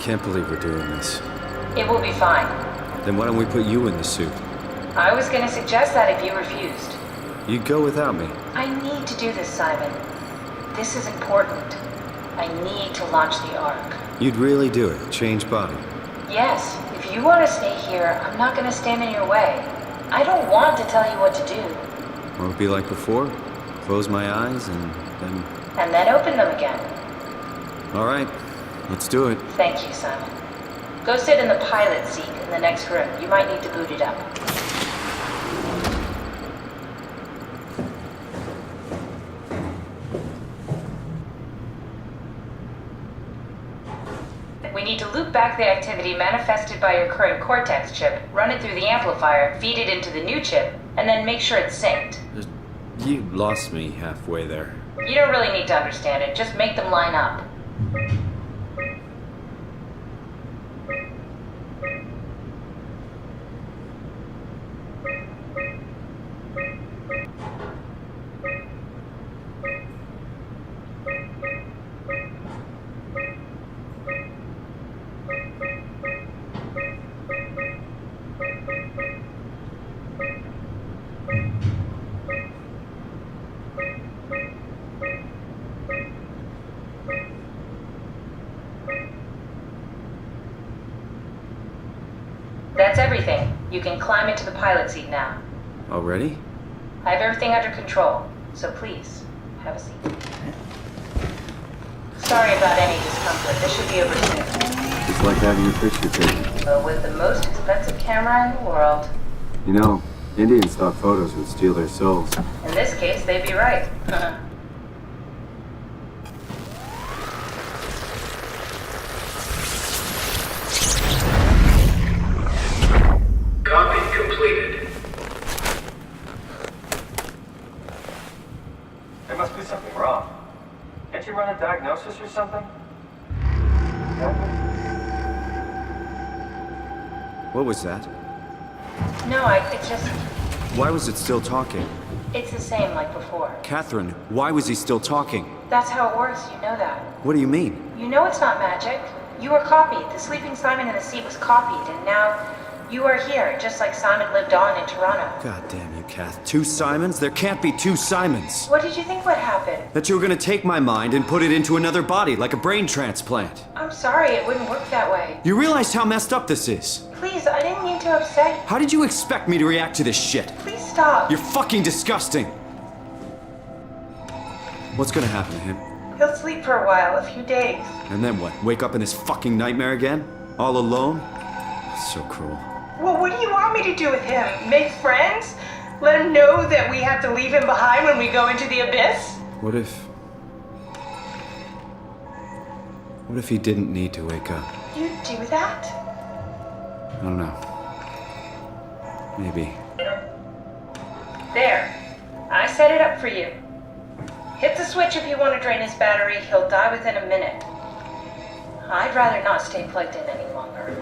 can't believe we're doing this. It will be fine. Then why don't we put you in the suit? I was gonna suggest that if you refused. You'd go without me. I need to do this, Simon. This is important. I need to launch the Ark. You'd really do it, change body. Yes, if you want to stay here, I'm not gonna stand in your way. I don't want to tell you what to do. Or it'd be like before? Close my eyes and then... And then open them again. All right, let's do it. Thank you, Simon. Go sit in the pilot seat in the next room. You might need to boot it up. We need to loop back the activity manifested by your current Cortex chip, run it through the amplifier, feed it into the new chip, and then make sure it's synced. You lost me halfway there. You don't really need to understand it, just make them line up. That's everything. You can climb into the pilot seat now. Already? I have everything under control, so please, have a seat. Sorry about any discomfort. This should be over soon. It's like having your picture taken. But with the most expensive camera in the world. You know, Indian stock photos would steal their souls. In this case, they'd be right. Copy completed. There must be something wrong. Can't you run a diagnosis or something? What was that? No, it just... Why was it still talking? It's the same like before. Catherine, why was he still talking? That's how it works, you know that. What do you mean? You know it's not magic. You were copied. The sleeping Simon in the seat was copied, and now you are here, just like Simon lived on in Toronto. God damn you, Kath. Two Simons? There can't be two Simons. What did you think would happen? That you were gonna take my mind and put it into another body, like a brain transplant. I'm sorry, it wouldn't work that way. You realize how messed up this is? Please, I didn't mean to upset you. How did you expect me to react to this shit? Please stop. You're fucking disgusting. What's gonna happen to him? He'll sleep for a while, a few days. And then what? Wake up in this fucking nightmare again? All alone? So cruel. Well, what do you want me to do with him? Make friends? Let him know that we have to leave him behind when we go into the abyss? What if he didn't need to wake up? You'd do that? I don't know. Maybe. There. I set it up for you. Hit the switch if you want to drain his battery. He'll die within a minute. I'd rather not stay plugged in any longer.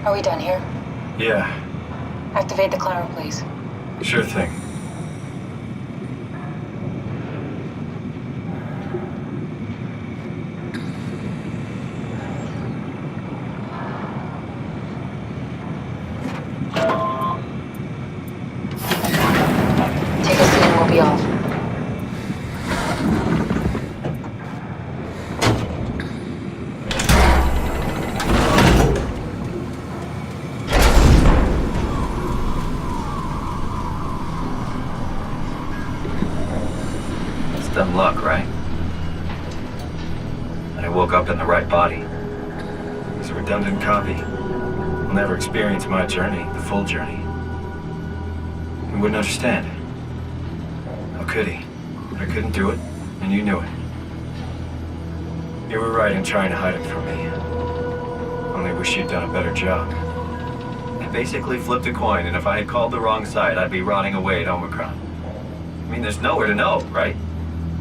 Are we done here? Yeah, Activate the climber, please. sure thing. Take a seat and we'll be off. It's dumb luck, right? I woke up in the right body. It's a redundant copy. I'll never experience my journey, the full journey. He wouldn't understand. How could he? I couldn't do it, and you knew it. You were right in trying to hide it from me. Only wish you'd done a better job. I basically flipped a coin, and if I had called the wrong side, I'd be rotting away at Omicron. I mean, there's nowhere to know, right?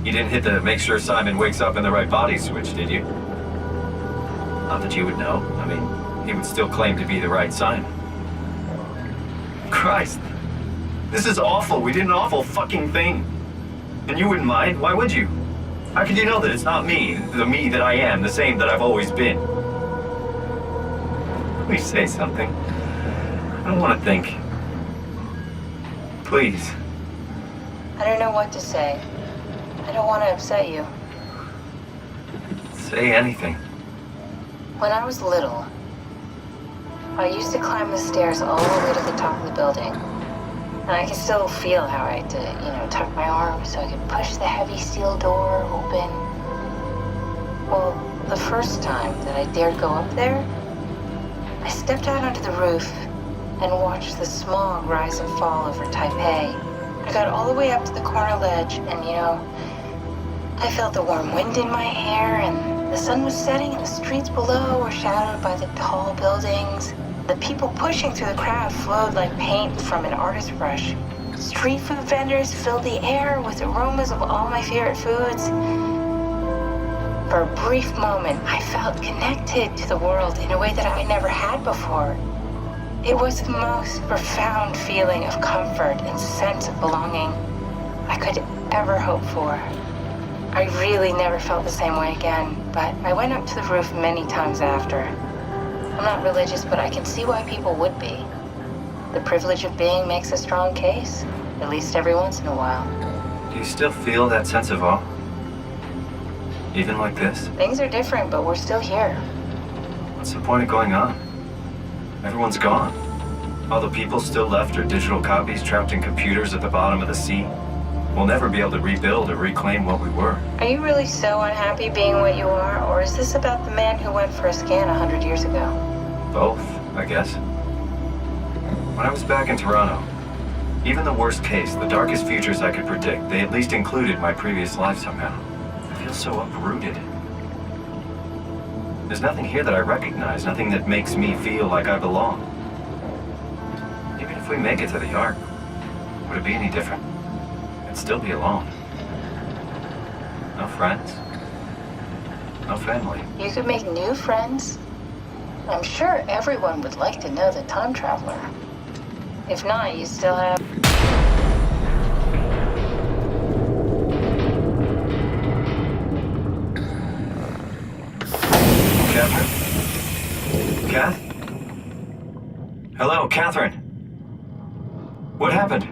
You didn't hit the make sure Simon wakes up in the right body switch, did you? Not that you would know. I mean, he would still claim to be the right Simon. Christ. This is awful. We did an awful fucking thing. And you wouldn't mind? Why would you? How could you know that it's not me, the me that I am, the same that I've always been? Please say something. I don't want to think. Please. I don't know what to say. I don't want to upset you. Say anything. When I was little, I used to climb the stairs all the way to the top of the building. And I can still feel how I had to, tuck my arm so I could push the heavy steel door open. Well, the first time that I dared go up there, I stepped out onto the roof and watched the smog rise and fall over Taipei. I got all the way up to the corner ledge and, I felt the warm wind in my hair and the sun was setting and the streets below were shadowed by the tall buildings. The people pushing through the crowd flowed like paint from an artist's brush. Street food vendors filled the air with aromas of all my favorite foods. For a brief moment, I felt connected to the world in a way that I never had before. It was the most profound feeling of comfort and sense of belonging I could ever hope for. I really never felt the same way again, but I went up to the roof many times after. I'm not religious, but I can see why people would be. The privilege of being makes a strong case, at least every once in a while. Do you still feel that sense of awe? Even like this? Things are different, but we're still here. What's the point of going on? Everyone's gone. All the people still left are digital copies trapped in computers at the bottom of the sea. We'll never be able to rebuild or reclaim what we were. Are you really so unhappy being what you are, or is this about the man who went for a scan 100 years ago? Both, I guess. When I was back in Toronto, even the worst case, the darkest futures I could predict, they at least included my previous life somehow. I feel so uprooted. There's nothing here that I recognize, nothing that makes me feel like I belong. Even if we make it to the Ark, would it be any different? I'd still be alone. No friends. No family. You could make new friends. I'm sure everyone would like to know the time traveler. If not, you still have... Catherine? Kath? Hello, Catherine. What happened?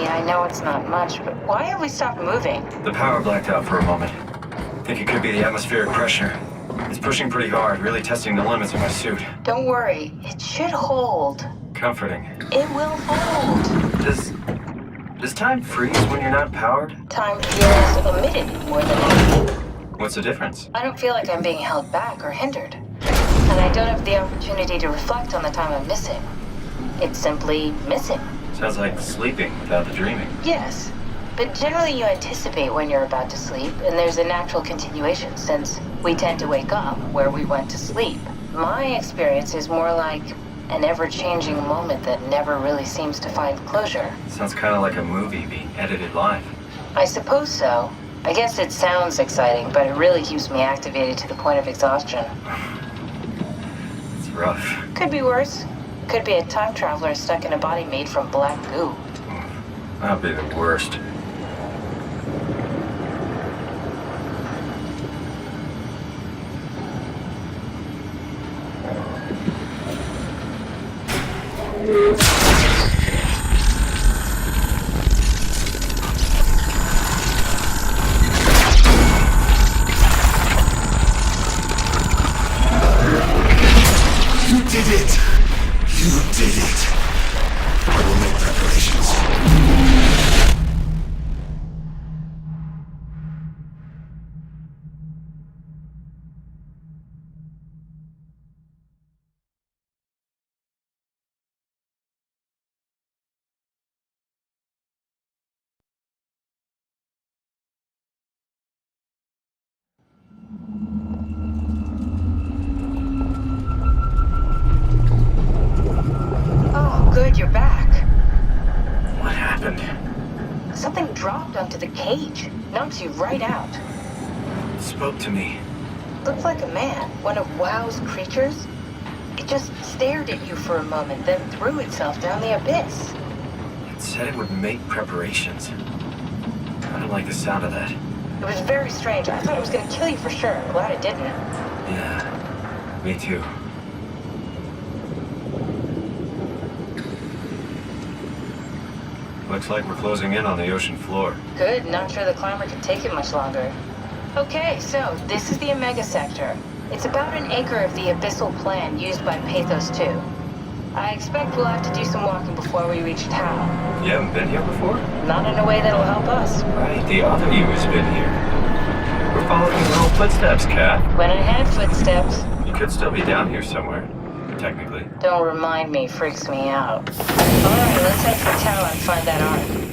I know it's not much, but why have we stopped moving? The power blacked out for a moment. Think it could be the atmospheric pressure. It's pushing pretty hard, really testing the limits of my suit. Don't worry, it should hold. Comforting. It will hold. Does time freeze when you're not powered? Time feels omitted more than anything. What's the difference? I don't feel like I'm being held back or hindered. And I don't have the opportunity to reflect on the time I'm missing. It's simply missing. Sounds like sleeping without the dreaming. Yes, but generally you anticipate when you're about to sleep, and there's a natural continuation since we tend to wake up where we went to sleep. My experience is more like an ever-changing moment that never really seems to find closure. Sounds kind of like a movie being edited live. I suppose so. I guess it sounds exciting, but it really keeps me activated to the point of exhaustion. It's rough. Could be worse. Could be a time traveler stuck in a body made from black goo. That'd be the worst. You did it! You did it! I will make preparations. Oh, good, you're back. What happened? Something dropped onto the cage. Knocks you right out. It spoke to me. Looked like a man, one of WoW's creatures. It just stared at you for a moment, then threw itself down the abyss. It said it would make preparations. I don't like the sound of that. It was very strange. I thought it was gonna kill you for sure. I'm glad it didn't. Yeah, me too. Looks like we're closing in on the ocean floor. Good, not sure the climber can take it much longer. Okay, so this is the Omega Sector. It's about an acre of the abyssal plan used by Pathos 2. I expect we'll have to do some walking before we reach Tau. You haven't been here before? Not in a way that'll help us. Right, the other you has been here. We're following your own footsteps, Kat. When I had footsteps. You could still be down here somewhere, technically. Don't remind me, freaks me out. Alright, let's head for Tau and find that ark.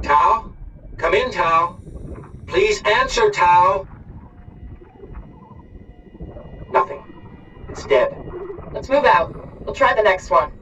Tau? Come in, Tau. Please answer, Tau. Nothing. It's dead. Let's move out. We'll try the next one.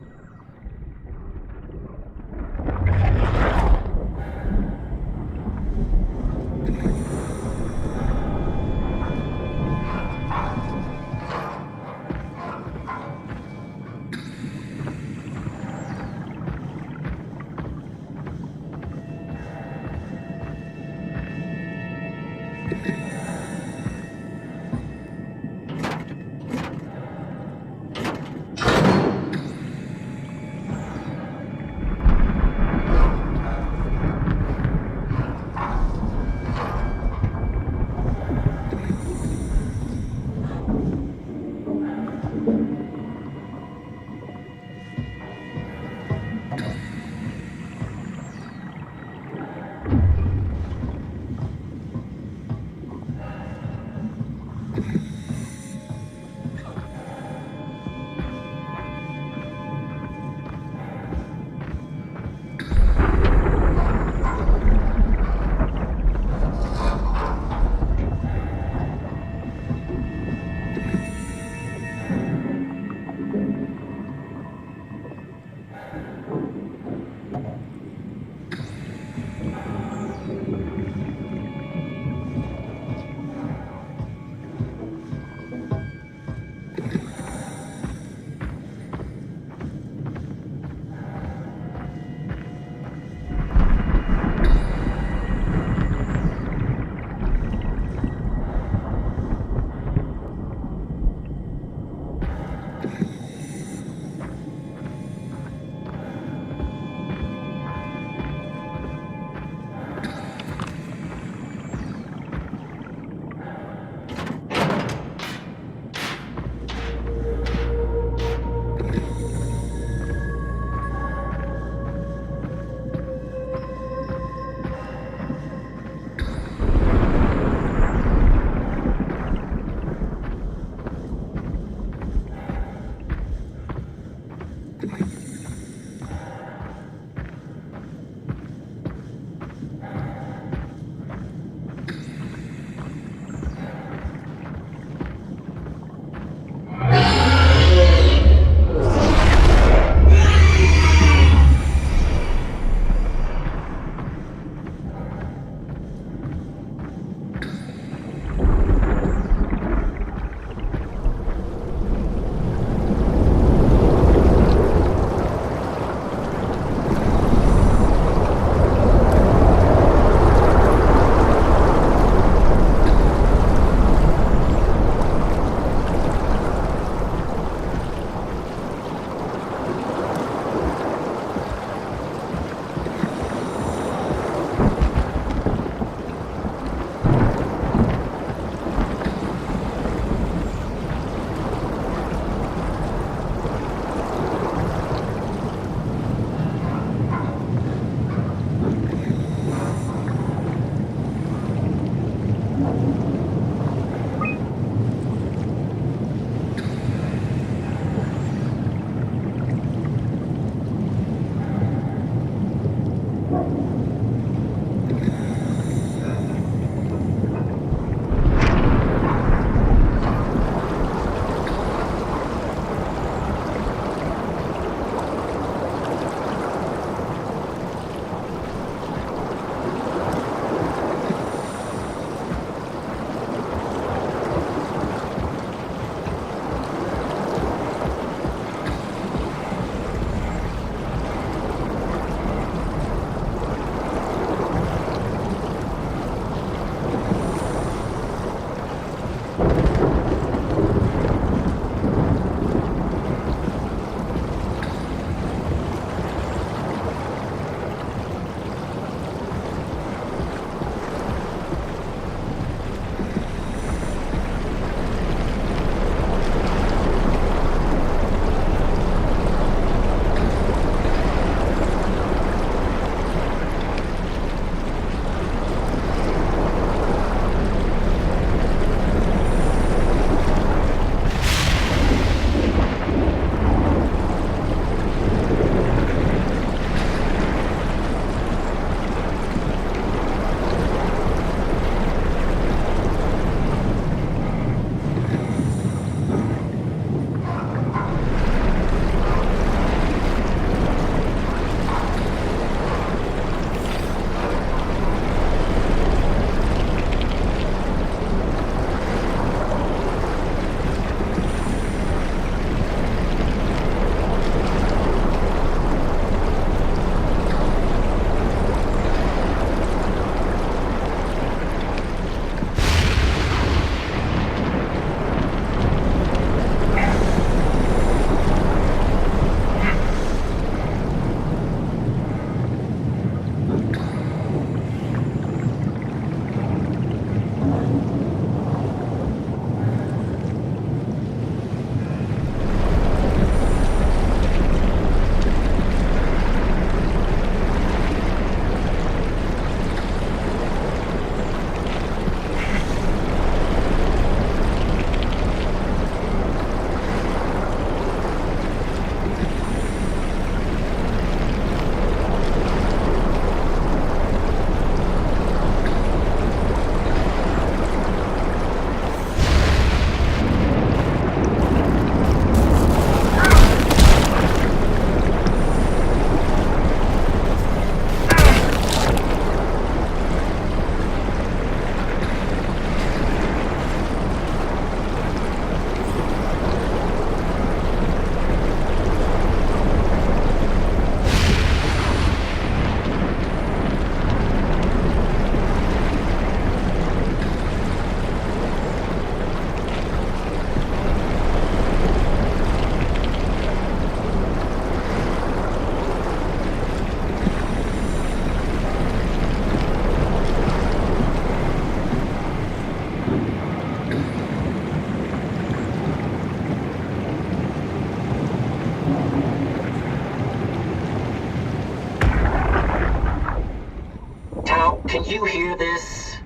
can you hear this?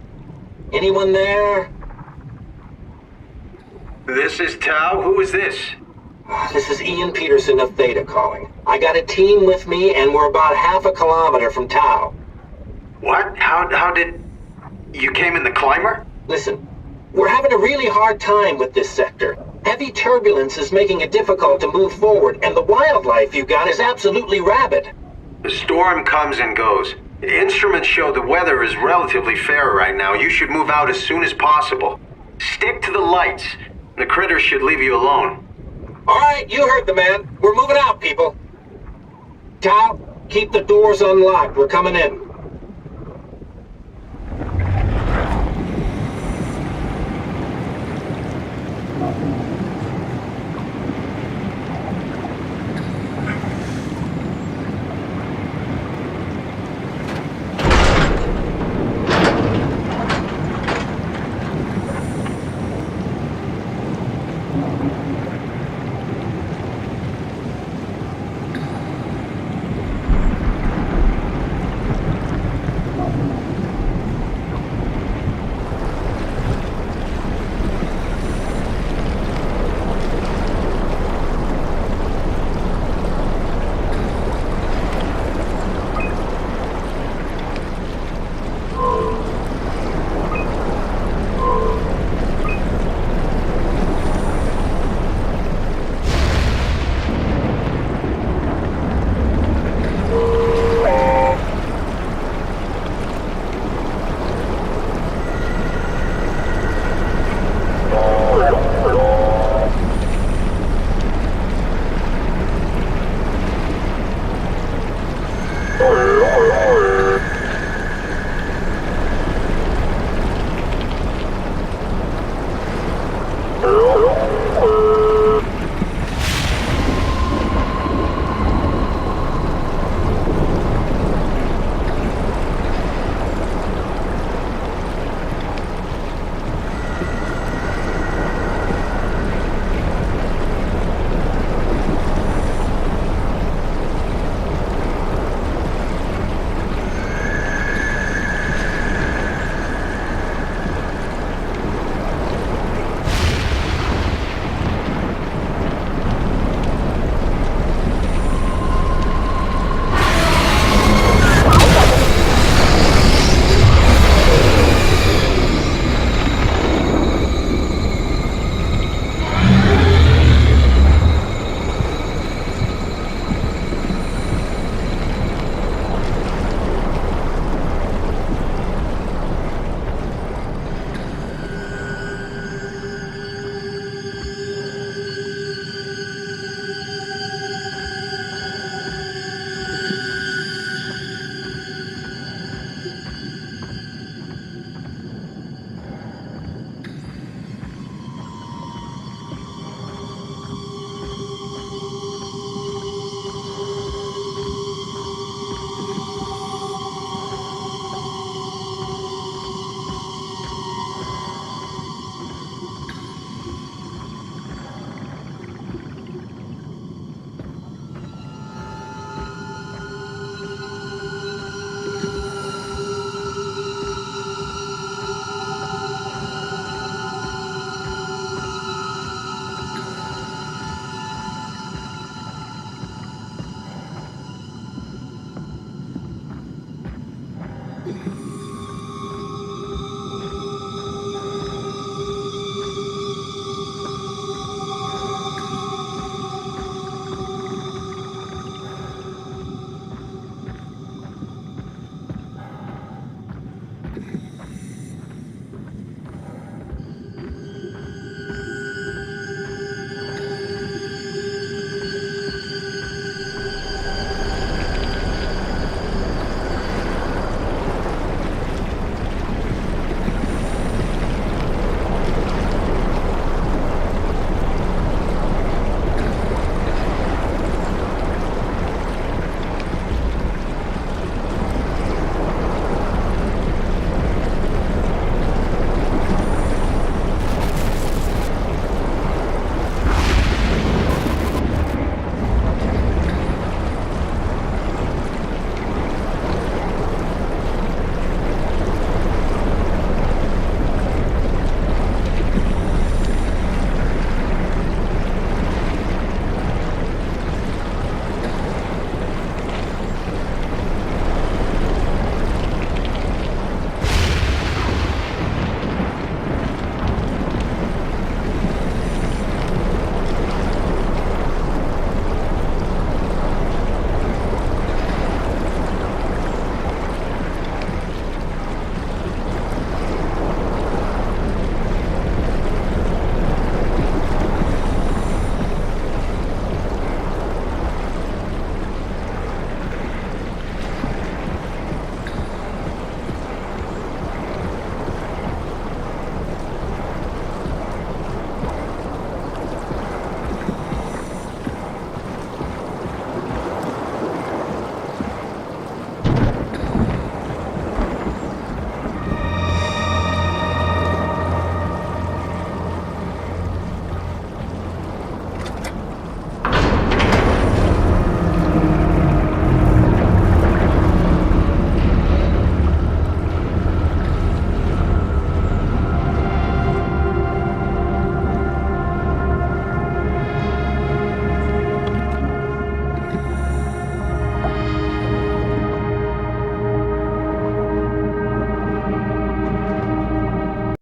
Anyone there? This is Tau. Who is this? This is Ian Peterson of Theta calling. I got a team with me, and we're about half a kilometer from Tau. What? How did... You came in the climber? Listen, we're having a really hard time with this sector. Heavy turbulence is making it difficult to move forward, and the wildlife you got is absolutely rabid. The storm comes and goes. Instruments show the weather is relatively fair right now. You should move out as soon as possible. Stick to the lights. The critters should leave you alone. All right, you heard the man. We're moving out, people. Tau, keep the doors unlocked. We're coming in.